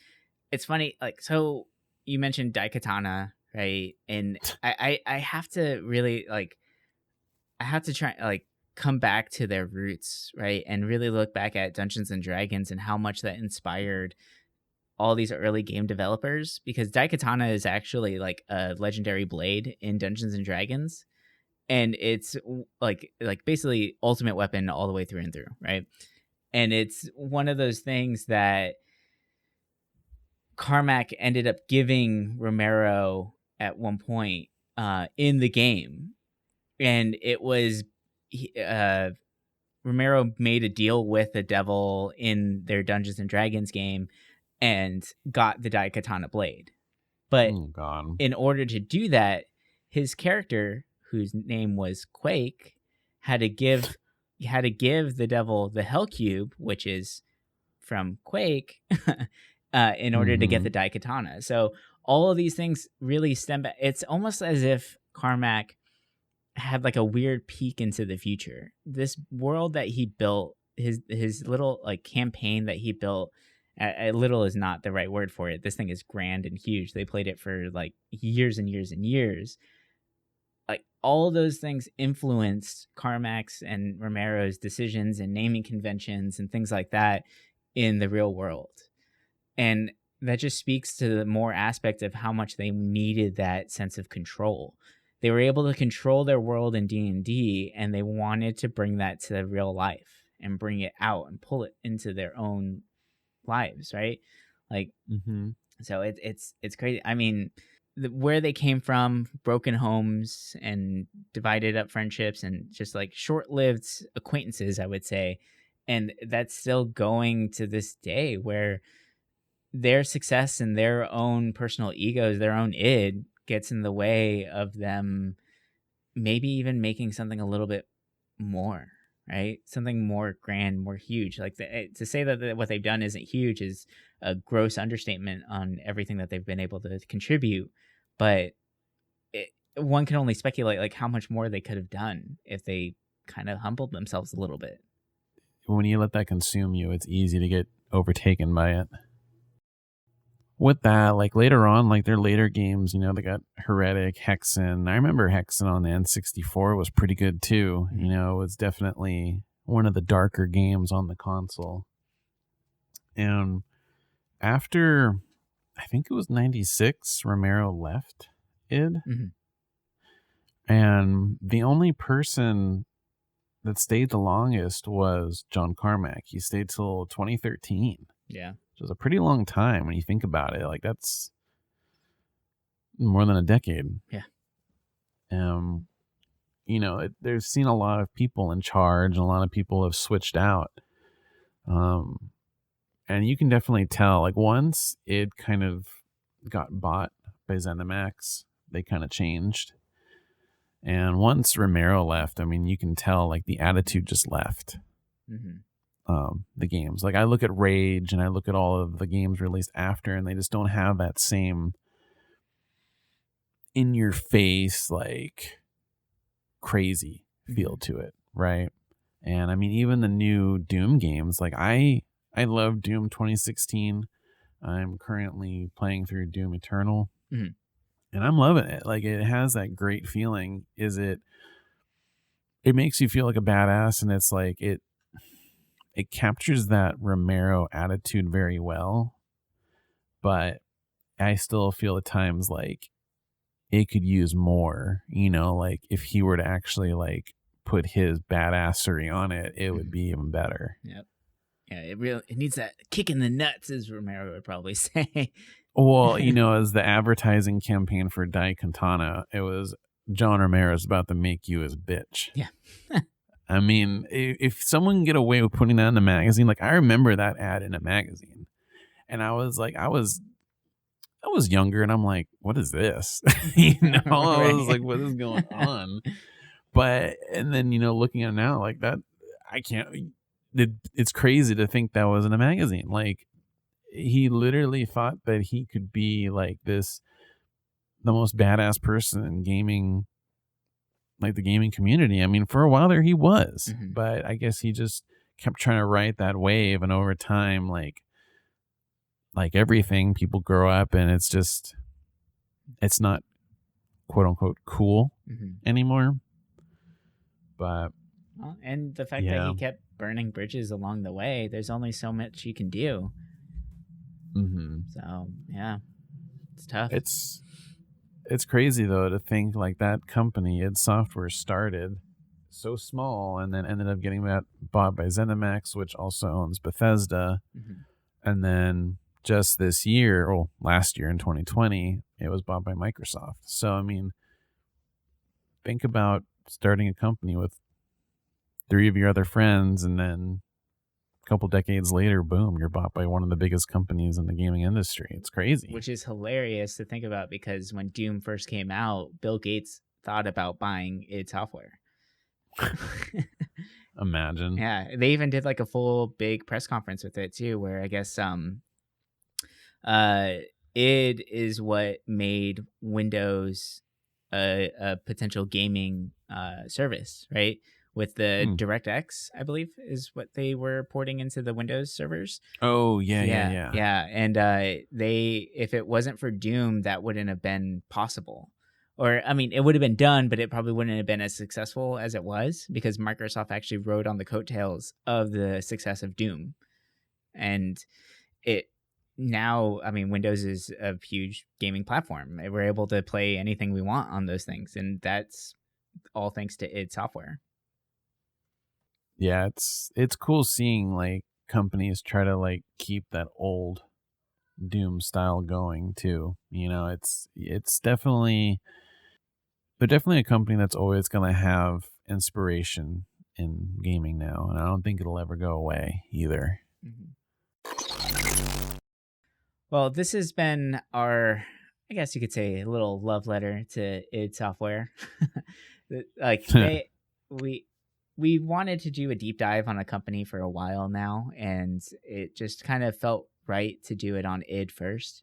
funny, like, so you mentioned Daikatana, right? And I have to really, like, I have to try, like, come back to their roots, right? And really look back at Dungeons and Dragons and how much that inspired all these early game developers, because Daikatana is actually like a legendary blade in Dungeons and Dragons, and it's like basically ultimate weapon all the way through and through, right? And it's one of those things that Carmack ended up giving Romero at one point in the game, and it was Romero made a deal with the devil in their Dungeons and Dragons game, and got the Daikatana blade. But Oh God. in order to do that, his character, whose name was Quake, had to give the devil the Hell Cube, which is from Quake, in order to get Mm-hmm. the Daikatana. So all of these things really stem back. It's almost as if Carmack had like a weird peek into the future. This world that he built, his little like campaign that he built. Little is not the right word for it. This thing is grand and huge. They played it for like years and years and years. Like all those things influenced Carmack's and Romero's decisions and naming conventions and things like that in the real world. And that just speaks to the more aspect of how much they needed that sense of control. They were able to control their world in D&D, and they wanted to bring that to real life and bring it out and pull it into their own lives, right? Like, Mm-hmm. so it's crazy. I mean, where they came from, broken homes and divided up friendships and just like short-lived acquaintances, I would say. And that's still going to this day, where their success and their own personal egos, their own id, gets in the way of them maybe even making something a little bit more, right? Something more grand, more huge. Like to say that what they've done isn't huge is a gross understatement on everything that they've been able to contribute. But one can only speculate like how much more they could have done if they kind of humbled themselves a little bit. When you let that consume you, it's easy to get overtaken by it. With that, like later on, like their later games, they got Heretic, Hexen. I remember Hexen on the N64 was pretty good too. Mm-hmm. It was definitely one of the darker games on the console. And after, I think it was 96, Romero left id. Mm-hmm. And the only person that stayed the longest was John Carmack. He stayed till 2013. Yeah. Which was a pretty long time when you think about it. Like, that's more than a decade. Yeah. There's seen a lot of people in charge, and a lot of people have switched out. And you can definitely tell, like, once it kind of got bought by ZeniMax, they kind of changed. And once Romero left, I mean, you can tell, like, the attitude just left. Mm-hmm. The games. Like, I look at Rage and I look at all of the games released after, and they just don't have that same in your face, like, crazy feel to it, right? And I mean, even the new Doom games, like I love Doom 2016. I'm currently playing through Doom Eternal. Mm-hmm. And I'm loving it. Like, it has that great feeling. It makes you feel like a badass, and it's like it captures that Romero attitude very well. But I still feel at times like it could use more, like if he were to actually like put his badassery on it, it would be even better. Yep. Yeah, it needs that kick in the nuts, as Romero would probably say. Well, as the advertising campaign for Daikatana, it was John Romero's about to make you his bitch. Yeah. I mean, if someone can get away with putting that in a magazine, like I remember that ad in a magazine, and I was younger, and I'm like, what is this? I was like, what is going on? But, and then, looking at it now, like that, I can't, it's crazy to think that was in a magazine. Like, he literally thought that he could be like the most badass person in gaming, like the gaming community. I mean, for a while there he was, but I guess he just kept trying to ride that wave, and over time, like everything, people grow up, and it's not quote unquote cool anymore. But and the fact that he kept burning bridges along the way, there's only so much you can do. So yeah, it's tough. It's crazy though to think like that company, id Software, started so small and then ended up getting bought by ZeniMax, which also owns Bethesda. And then just this year, or last year in 2020, it was bought by Microsoft. So I mean, think about starting a company with 3 of your other friends, and then a couple decades later, boom, you're bought by one of the biggest companies in the gaming industry. It's crazy. which is hilarious to think about because when Doom first came out, Bill Gates thought about buying id Software. Imagine. Yeah, they even did like a full big press conference with it too, where I guess uh id is what made Windows a potential gaming service, right? With the Hmm. DirectX, I believe, is what they were porting into the Windows servers. Oh, Yeah, yeah. yeah, and they, if it wasn't for Doom, that wouldn't have been possible. Or I mean, it would have been done, but it probably wouldn't have been as successful as it was because Microsoft actually rode on the coattails of the success of Doom, and it now, I mean, Windows is a huge gaming platform. We're able to play anything we want on those things, and that's all thanks to id Software. Yeah, it's cool seeing like companies try to like keep that old Doom style going too. You know, it's definitely they're definitely a company that's always going to have inspiration in gaming now, and I don't think it'll ever go away either. Mm-hmm. Well, this has been our, I guess you could say, a little love letter to id Software. Like we wanted to do a deep dive on a company for a while now, and it just kind of felt right to do it on id first,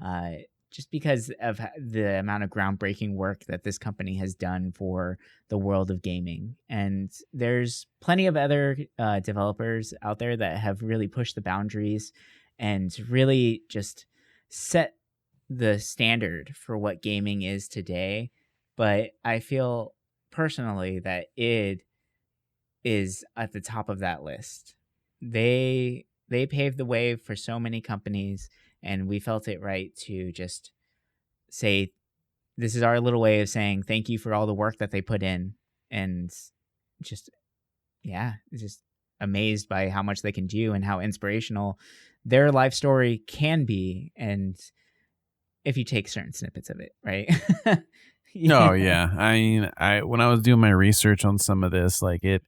uh, just because of the amount of groundbreaking work that this company has done for the world of gaming. And there's plenty of other developers out there that have really pushed the boundaries and really just set the standard for what gaming is today. But I feel personally that id is at the top of that list. They paved the way for so many companies, and we felt it right to just say this is our little way of saying thank you for all the work that they put in. And just, yeah, just amazed by how much they can do and how inspirational their life story can be, and if you take certain snippets of it, right? Yeah. Oh yeah. I mean, I when I was doing my research on some of this, like it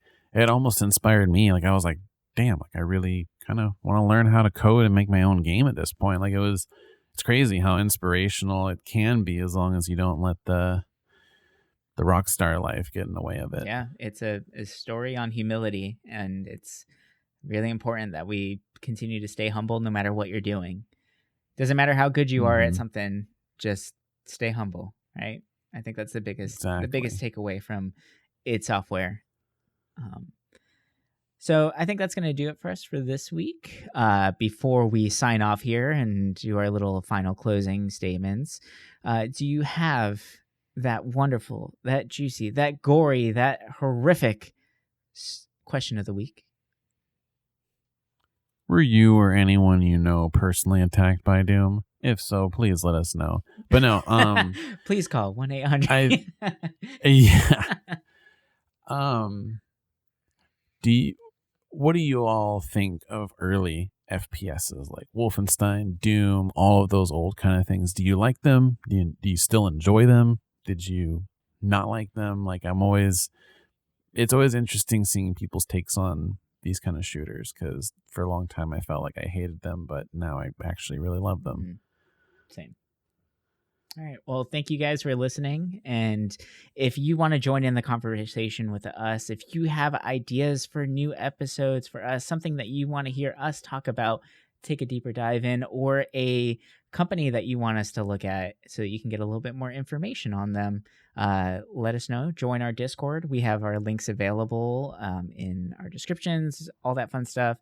almost inspired me. Like I was like, damn, like I really kind of want to learn how to code and make my own game at this point. Like it's crazy how inspirational it can be as long as you don't let the rock star life get in the way of it. Yeah, it's a story on humility, and it's really important that we continue to stay humble no matter what you're doing. Doesn't matter how good you are at Mm-hmm. something, just stay humble, right? I think that's the biggest Exactly. takeaway from id Software. So I think that's going to do it for us for this week. Before we sign off here and do our little final closing statements, do you have that wonderful, that juicy, that gory, that horrific question of the week? Were you or anyone you know personally attacked by Doom? If so, please let us know. But no, Please call 1-800. yeah. Do you, what do you all think of early FPSs like Wolfenstein, Doom, all of those old kind of things? Do you like them? Do you still enjoy them? Did you not like them? Like it's always interesting seeing people's takes on these kind of shooters because for a long time I felt like I hated them, but now I actually really love them. Mm-hmm. Same. All right. Well, thank you guys for listening. And if you want to join in the conversation with us, if you have ideas for new episodes for us, something that you want to hear us talk about, take a deeper dive in, or a company that you want us to look at so that you can get a little bit more information on them, let us know. Join our Discord. We have our links available in our descriptions, all that fun stuff.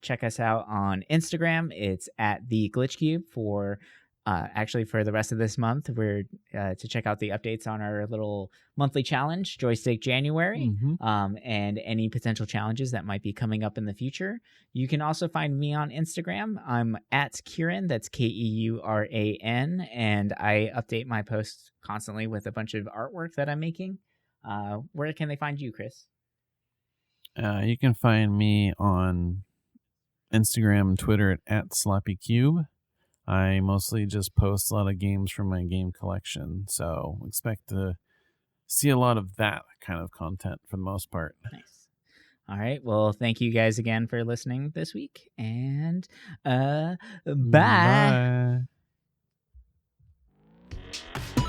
Check us out on Instagram. It's at the Glitch Cube for actually for the rest of this month. We're to check out the updates on our little monthly challenge, Joystick January, and any potential challenges that might be coming up in the future. You can also find me on Instagram. I'm at Kieran, that's Keuran, and I update my posts constantly with a bunch of artwork that I'm making. Where can they find you, Chris? You can find me on Instagram and Twitter at SloppyCube. I mostly just post a lot of games from my game collection, so expect to see a lot of that kind of content for the most part. Nice. All right. Well, thank you guys again for listening this week, and bye. Bye.